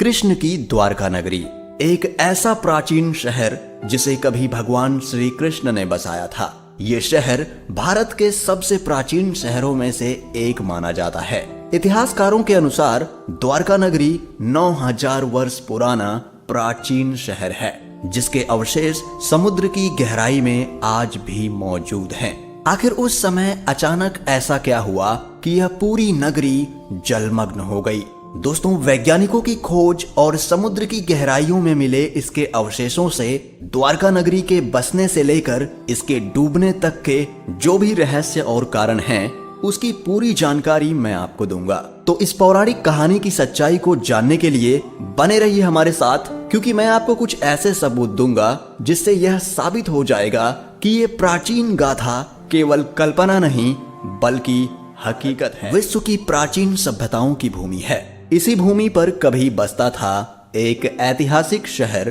कृष्ण की द्वारका नगरी एक ऐसा प्राचीन शहर जिसे कभी भगवान श्री कृष्ण ने बसाया था। ये शहर भारत के सबसे प्राचीन शहरों में से एक माना जाता है। इतिहासकारों के अनुसार द्वारका नगरी 9000 वर्ष पुराना प्राचीन शहर है, जिसके अवशेष समुद्र की गहराई में आज भी मौजूद हैं। आखिर उस समय अचानक ऐसा क्या हुआ कि यह पूरी नगरी जलमग्न हो गई। दोस्तों, वैज्ञानिकों की खोज और समुद्र की गहराइयों में मिले इसके अवशेषों से द्वारका नगरी के बसने से लेकर इसके डूबने तक के जो भी रहस्य और कारण हैं, उसकी पूरी जानकारी मैं आपको दूंगा। तो इस पौराणिक कहानी की सच्चाई को जानने के लिए बने रहिए हमारे साथ, क्योंकि मैं आपको कुछ ऐसे सबूत दूंगा जिससे यह साबित हो जाएगा कि ये प्राचीन गाथा केवल कल्पना नहीं बल्कि हकीकत है। विश्व की प्राचीन सभ्यताओं की भूमि है। इसी भूमि पर कभी बसता था एक ऐतिहासिक शहर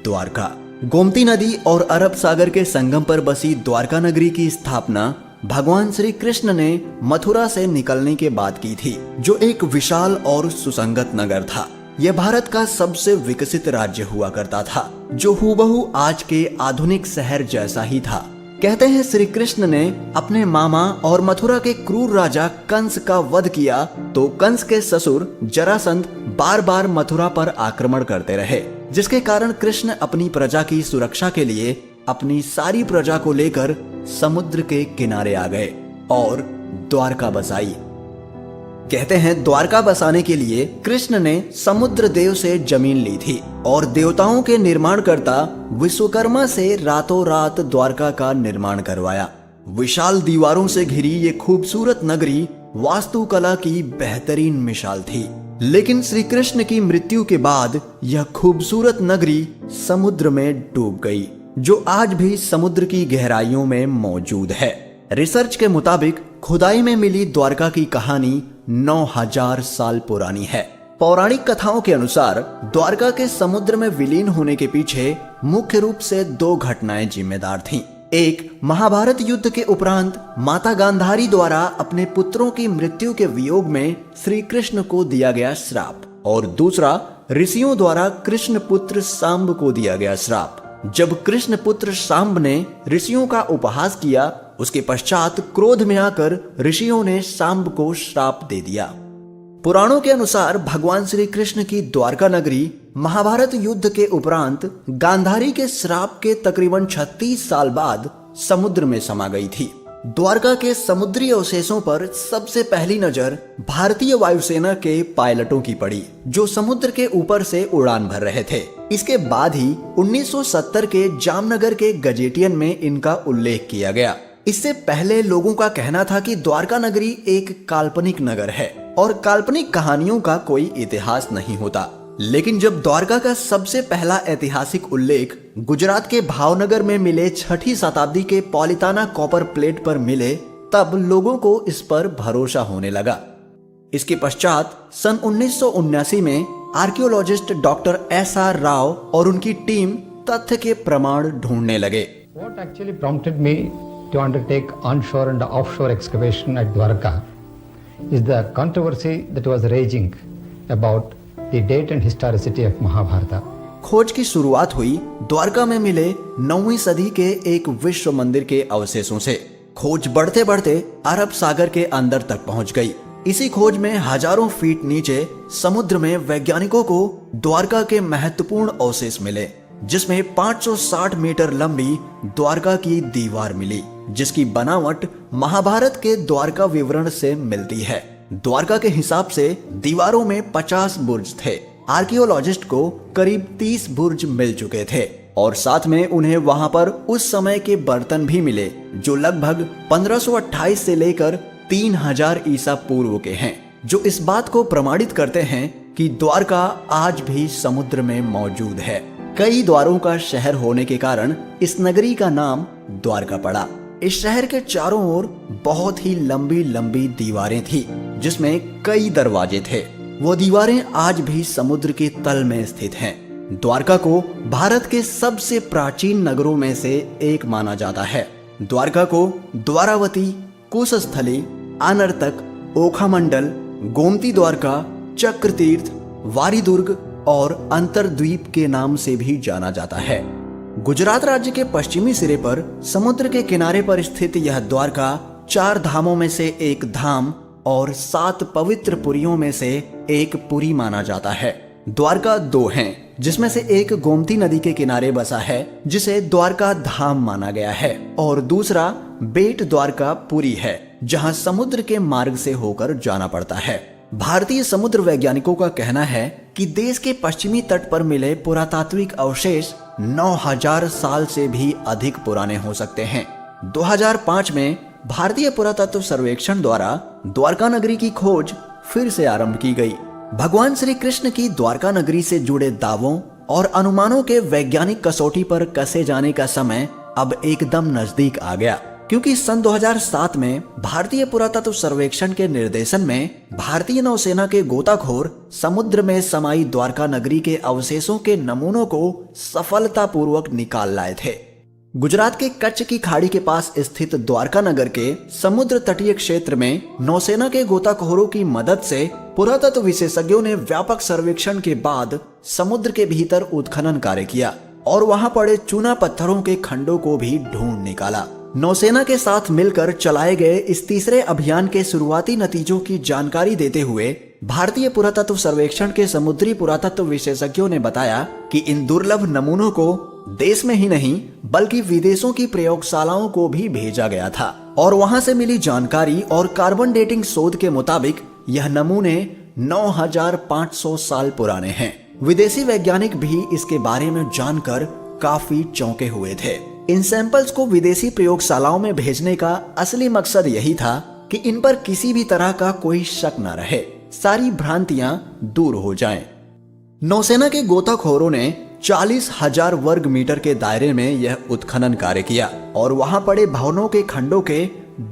द्वारका। गोमती नदी और अरब सागर के संगम पर बसी द्वारका नगरी की स्थापना भगवान श्री कृष्ण ने मथुरा से निकलने के बाद की थी, जो एक विशाल और सुसंगत नगर था। यह भारत का सबसे विकसित राज्य हुआ करता था, जो हूबहू आज के आधुनिक शहर जैसा ही था। कहते हैं श्री कृष्ण ने अपने मामा और मथुरा के क्रूर राजा कंस का वध किया तो कंस के ससुर जरासंध बार बार मथुरा पर आक्रमण करते रहे, जिसके कारण कृष्ण अपनी प्रजा की सुरक्षा के लिए अपनी सारी प्रजा को लेकर समुद्र के किनारे आ गए और द्वारका बसाई। कहते हैं द्वारका बसाने के लिए कृष्ण ने समुद्र देव से जमीन ली थी और देवताओं के निर्माणकर्ता विश्वकर्मा से रातों रात द्वारका का निर्माण करवाया। विशाल दीवारों से घिरी ये खूबसूरत नगरी वास्तुकला की बेहतरीन मिसाल थी। लेकिन श्री कृष्ण की मृत्यु के बाद यह खूबसूरत नगरी समुद्र में डूब गई, जो आज भी समुद्र की गहराइयों में मौजूद है। रिसर्च के मुताबिक खुदाई में मिली द्वारका की कहानी 9000 साल पुरानी है। पौराणिक कथाओं के अनुसार द्वारका के समुद्र में विलीन होने के पीछे मुख्य रूप से 2 घटनाएं जिम्मेदार थीं। एक, महाभारत युद्ध के उपरांत माता गांधारी द्वारा अपने पुत्रों की मृत्यु के वियोग में श्री कृष्ण को दिया गया श्राप, और दूसरा, ऋषियों द्वारा कृष्ण पुत्र सांब को दिया गया श्राप। जब कृष्ण पुत्र सांब ने ऋषियों का उपहास किया, उसके पश्चात क्रोध में आकर ऋषियों ने सांब को श्राप दे दिया। पुराणों के अनुसार भगवान श्री कृष्ण की द्वारका नगरी महाभारत युद्ध के उपरांत गांधारी के श्राप के तकरीबन 36 साल बाद समुद्र में समा गई थी। द्वारका के समुद्री अवशेषों पर सबसे पहली नजर भारतीय वायुसेना के पायलटों की पड़ी, जो समुद्र के ऊपर से उड़ान भर रहे थे। इसके बाद ही 1970 के जामनगर के गजेटियन में इनका उल्लेख किया गया। इससे पहले लोगों का कहना था कि द्वारका नगरी एक काल्पनिक नगर है और काल्पनिक कहानियों का कोई इतिहास नहीं होता। लेकिन जब द्वारका का सबसे पहला ऐतिहासिक उल्लेख गुजरात के भावनगर में मिले 6ठी शताब्दी के पॉलिताना कॉपर प्लेट पर मिले, तब लोगों को इस पर भरोसा होने लगा। इसके पश्चात सन 1979 में आर्कियोलॉजिस्ट डॉक्टर SR राव और उनकी टीम तथ्य के प्रमाण ढूंढने लगे। What actually prompted me to undertake onshore and offshore excavation at Dwarka is the controversy that was raging about the date and historicity of Mahabharata. खोज की शुरुआत हुई द्वारका में मिले 9वीं सदी के एक विश्व मंदिर के अवशेषों से। खोज बढ़ते बढ़ते अरब सागर के अंदर तक पहुंच गई। इसी खोज में हजारों फीट नीचे समुद्र में वैज्ञानिकों को द्वारका के महत्वपूर्ण अवशेष मिले, जिसमें 560 मीटर लंबी द्वारका की दीवार मिली, जिसकी बनावट महाभारत के द्वारका विवरण से मिलती है। द्वारका के हिसाब से दीवारों में 50 बुर्ज थे। आर्कियोलॉजिस्ट को करीब 30 बुर्ज मिल चुके थे और साथ में उन्हें वहां पर उस समय के बर्तन भी मिले, जो लगभग 1528 से लेकर 3000 ईसा पूर्व के हैं, जो इस बात को प्रमाणित करते हैं कि द्वारका आज भी समुद्र में मौजूद है। कई द्वारों का शहर होने के कारण इस नगरी का नाम द्वारका पड़ा। इस शहर के चारों ओर बहुत ही लंबी लंबी दीवारें थी, जिसमें कई दरवाजे थे। वो दीवारें आज भी समुद्र के तल में स्थित हैं। द्वारका को भारत के सबसे प्राचीन नगरों में से एक माना जाता है। द्वारका को द्वारावती, कुशस्थली, आनर्तक, ओखामंडल, गोमती द्वारका, चक्रतीर्थ, वारीदुर्ग, और अंतरद्वीप के नाम से भी जाना जाता है। गुजरात राज्य के पश्चिमी सिरे पर समुद्र के किनारे पर स्थित यह द्वारका 4 धामों में से एक धाम और 7 पवित्र पुरियों में से एक पुरी माना जाता है। द्वारका 2 हैं, जिसमें से एक गोमती नदी के किनारे बसा है जिसे द्वारका धाम माना गया है, और दूसरा बेट द्वारका पुरी है जहां समुद्र के मार्ग से होकर जाना पड़ता है। भारतीय समुद्र वैज्ञानिकों का कहना है कि देश के पश्चिमी तट पर मिले पुरातात्विक अवशेष 9000 साल से भी अधिक पुराने हो सकते हैं। 2005 में भारतीय पुरातत्व सर्वेक्षण द्वारा द्वारका नगरी की खोज फिर से आरंभ की गई। भगवान श्री कृष्ण की द्वारका नगरी से जुड़े दावों और अनुमानों के वैज्ञानिक कसौटी पर कसे जाने का समय अब एकदम नजदीक आ गया, क्योंकि सन 2007 में भारतीय पुरातत्व सर्वेक्षण के निर्देशन में भारतीय नौसेना के गोताखोर समुद्र में समाई द्वारका नगरी के अवशेषों के नमूनों को सफलतापूर्वक निकाल लाए थे। गुजरात के कच्छ की खाड़ी के पास स्थित द्वारका नगर के समुद्र तटीय क्षेत्र में नौसेना के गोताखोरों की मदद से पुरातत्व विशेषज्ञों ने व्यापक सर्वेक्षण के बाद समुद्र के भीतर उत्खनन कार्य किया और वहां पड़े चूना पत्थरों के खंडों को भी ढूंढ निकाला। नौसेना के साथ मिलकर चलाए गए इस तीसरे अभियान के शुरुआती नतीजों की जानकारी देते हुए भारतीय पुरातत्व सर्वेक्षण के समुद्री पुरातत्व विशेषज्ञों ने बताया कि इन दुर्लभ नमूनों को देश में ही नहीं बल्कि विदेशों की प्रयोगशालाओं को भी भेजा गया था, और वहां से मिली जानकारी और कार्बन डेटिंग शोध के मुताबिक यह नमूने 9500 साल पुराने हैं। विदेशी वैज्ञानिक भी इसके बारे में जानकर काफी चौंके हुए थे। इन सैंपल्स को विदेशी प्रयोगशालाओं में भेजने का असली मकसद यही था कि इन पर किसी भी तरह का कोई शक न रहे, सारी भ्रांतियां दूर हो जाएं। नौसेना के गोताखोरों ने 40,000 वर्ग मीटर के दायरे में यह उत्खनन कार्य किया और वहां पड़े भवनों के खंडों के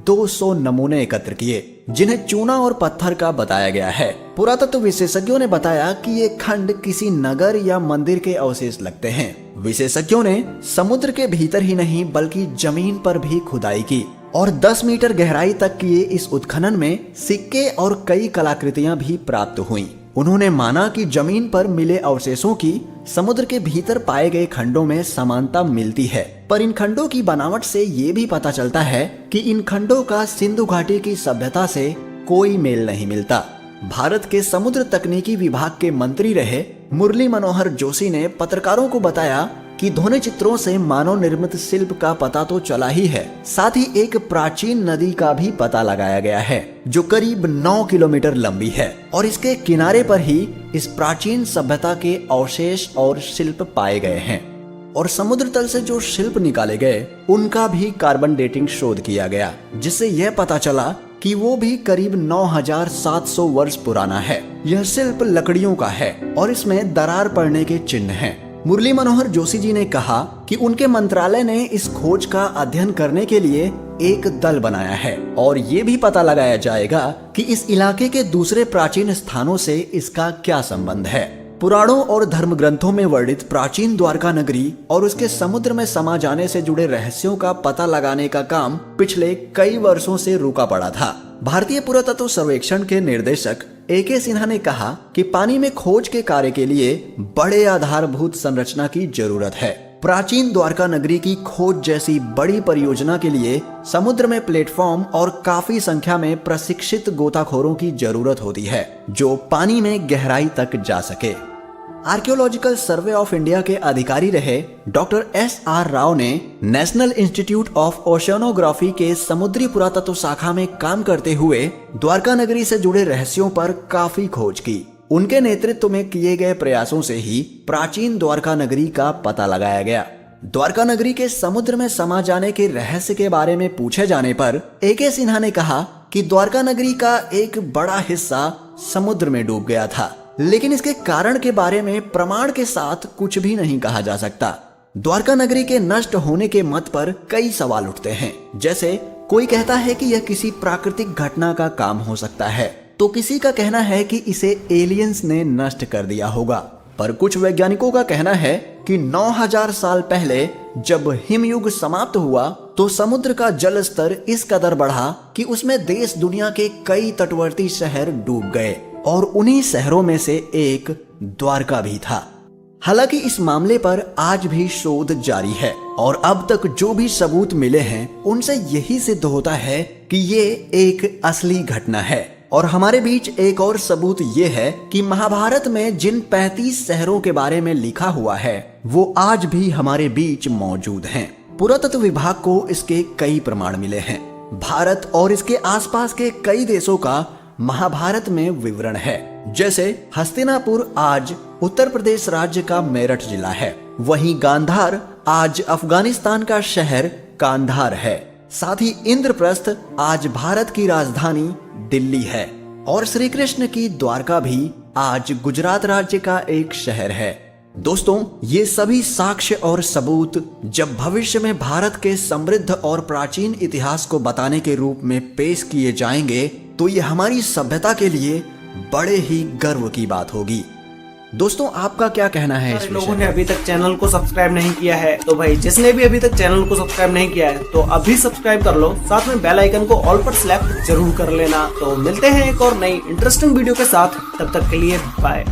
200 नमूने एकत्र किए, जिन्हें चूना और पत्थर का बताया गया है। पुरातत्व विशेषज्ञों ने बताया कि ये खंड किसी नगर या मंदिर के अवशेष लगते हैं। विशेषज्ञों ने समुद्र के भीतर ही नहीं बल्कि जमीन पर भी खुदाई की और 10 मीटर गहराई तक किए इस उत्खनन में सिक्के और कई कलाकृतियां भी प्राप्त हुईं। उन्होंने माना कि जमीन पर मिले अवशेषों की समुद्र के भीतर पाए गए खंडों में समानता मिलती है, पर इन खंडों की बनावट से ये भी पता चलता है कि इन खंडों का सिंधु घाटी की सभ्यता से कोई मेल नहीं मिलता। भारत के समुद्र तकनीकी विभाग के मंत्री रहे मुरली मनोहर जोशी ने पत्रकारों को बताया कि ध्वनि चित्रों से मानव निर्मित शिल्प का पता तो चला ही है, साथ ही एक प्राचीन नदी का भी पता लगाया गया है जो करीब 9 किलोमीटर लंबी है और इसके किनारे पर ही इस प्राचीन सभ्यता के अवशेष और शिल्प पाए गए हैं। और समुद्र तल से जो शिल्प निकाले गए उनका भी कार्बन डेटिंग शोध किया गया, जिससे यह पता चला कि वो भी करीब 9700 वर्ष पुराना है। यह शिल्प लकड़ियों का है और इसमें दरार पड़ने के चिन्ह हैं। मुरली मनोहर जोशी जी ने कहा कि उनके मंत्रालय ने इस खोज का अध्ययन करने के लिए एक दल बनाया है और ये भी पता लगाया जाएगा कि इस इलाके के दूसरे प्राचीन स्थानों से इसका क्या संबंध है। पुराणों और धर्म ग्रंथों में वर्णित प्राचीन द्वारका नगरी और उसके समुद्र में समा जाने से जुड़े रहस्यों का पता लगाने का काम पिछले कई वर्षों से रुका पड़ा था। भारतीय पुरातत्व सर्वेक्षण के निर्देशक AK सिन्हा ने कहा कि पानी में खोज के कार्य के लिए बड़े आधारभूत संरचना की जरूरत है। प्राचीन द्वारका नगरी की खोज जैसी बड़ी परियोजना के लिए समुद्र में प्लेटफॉर्म और काफी संख्या में प्रशिक्षित गोताखोरों की जरूरत होती है जो पानी में गहराई तक जा सके। आर्कियोलॉजिकल सर्वे ऑफ इंडिया के अधिकारी रहे डॉक्टर SR राव ने नेशनल इंस्टीट्यूट ऑफ ओशियानोग्राफी के समुद्री पुरातत्व शाखा में काम करते हुए द्वारका नगरी से जुड़े रहस्यों पर काफी खोज की। उनके नेतृत्व में किए गए प्रयासों से ही प्राचीन द्वारका नगरी का पता लगाया गया। द्वारका नगरी के समुद्र में समा जाने के रहस्य के बारे में पूछे जाने पर AK सिन्हा ने कहा कि द्वारका नगरी का एक बड़ा हिस्सा समुद्र में डूब गया था, लेकिन इसके कारण के बारे में प्रमाण के साथ कुछ भी नहीं कहा जा सकता। द्वारका नगरी के नष्ट होने के मत पर कई सवाल उठते हैं, जैसे कोई कहता है कि यह किसी प्राकृतिक घटना का काम हो सकता है, तो किसी का कहना है कि इसे एलियंस ने नष्ट कर दिया होगा, पर कुछ वैज्ञानिकों का कहना है कि 9000 साल पहले जब हिमयुग समाप्त हुआ तो समुद्र का जल स्तर इस कदर बढ़ा कि उसमें देश दुनिया के कई तटवर्ती शहर डूब गए। और उन्हीं शहरों में से एक द्वारका भी था। हालांकि इस मामले पर आज भी शोध जारी है और अब तक जो भी सबूत मिले हैं उनसे यही सिद्ध होता है कि ये एक असली घटना है। और हमारे बीच एक और सबूत ये है कि महाभारत में जिन 35 शहरों के बारे में लिखा हुआ है वो आज भी हमारे बीच मौजूद हैं। पुरातत्व विभाग को इसके कई प्रमाण मिले हैं। भारत और इसके आसपास के कई देशों का महाभारत में विवरण है। जैसे हस्तिनापुर आज उत्तर प्रदेश राज्य का मेरठ जिला है, वहीं गांधार आज अफगानिस्तान का शहर कांधार है। साथ ही इंद्रप्रस्थ आज भारत की राजधानी दिल्ली है और श्री कृष्ण की द्वारका भी आज गुजरात राज्य का एक शहर है। दोस्तों, ये सभी साक्ष्य और सबूत जब भविष्य में भारत के समृद्ध और प्राचीन इतिहास को बताने के रूप में पेश किए जाएंगे तो ये हमारी सभ्यता के लिए बड़े ही गर्व की बात होगी। दोस्तों, आपका क्या कहना है इस विषय में? लोगों ने अभी तक चैनल को सब्सक्राइब नहीं किया है तो भाई जिसने भी अभी तक चैनल को सब्सक्राइब नहीं किया है तो अभी सब्सक्राइब कर लो, साथ में बेल आइकन को ऑल पर सिलेक्ट जरूर कर लेना। तो मिलते हैं एक और नई इंटरेस्टिंग वीडियो के साथ, तब तक के लिए बाय।